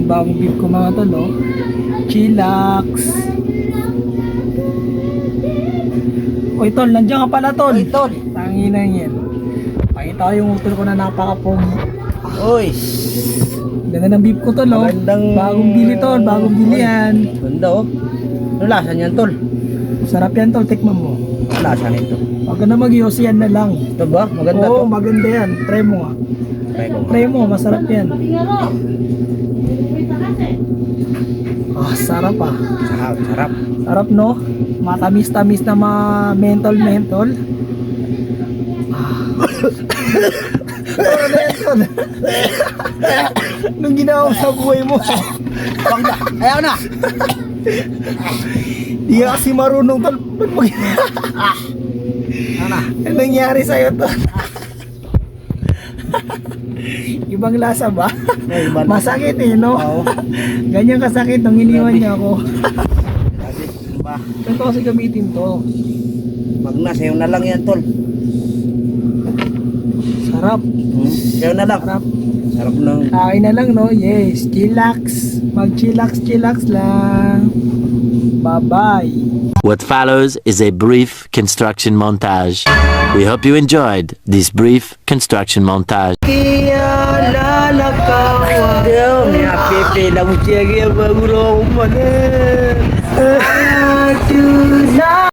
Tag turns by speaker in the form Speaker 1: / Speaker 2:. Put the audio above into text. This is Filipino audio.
Speaker 1: bagong beef ko mga tol, oh. Chillax. Oy tol, nandiyan ka pala tol.
Speaker 2: Oy, tol.
Speaker 1: Tangina yan. Pakita ko yung utol ko na napaka-pogi.
Speaker 2: Oy,
Speaker 1: Ganda ng beef ko tol, oh.
Speaker 2: Magandang-
Speaker 1: Bagong bili tol, bagong bili yan.
Speaker 2: ganda oh. Ano lasa niyan, tol?
Speaker 1: Sarap yan tol, tikman mo.
Speaker 2: Ano lasa nito?
Speaker 1: Huwag ka na mag-ios, yan na lang.
Speaker 2: Ito ba? Maganda
Speaker 1: Oo,
Speaker 2: to.
Speaker 1: maganda yan. Try mo nga.
Speaker 2: Try ko.
Speaker 1: Try mo, masarap yan. Ah, sarap ah.
Speaker 2: Sarap, sarap.
Speaker 1: Sarap no? Matamis-tamis na mentol-mentol. Ano yan, tol? Nung ginawa mo sa buhay mo.
Speaker 2: Wag na. Ayaw na.
Speaker 1: Di ka kasi marunong tol. Ba't mo
Speaker 2: Ano na?
Speaker 1: Ano nangyari sa'yo tol? Ibang lasa ba?
Speaker 2: Ay, iba na.
Speaker 1: Masakit eh, no?
Speaker 2: Oo.
Speaker 1: Ganyan kasakit nung iniwan niya ako.
Speaker 2: Sabi, ano ba?
Speaker 1: Ito kasi gamitin to.
Speaker 2: Wag na, sayo na lang yan, tol.
Speaker 1: Sarap.
Speaker 2: Sayo na lang.
Speaker 1: Sarap.
Speaker 2: Sarap ng...
Speaker 1: Kain na lang, no? Yes. Chillax. Mag-chillax lang. Bye-bye.
Speaker 3: What follows is a brief construction montage. We hope you enjoyed this brief construction montage.
Speaker 1: Kaya lalakawan.
Speaker 2: May happy lang mo siya kaya magulong mo na.
Speaker 1: Tonight.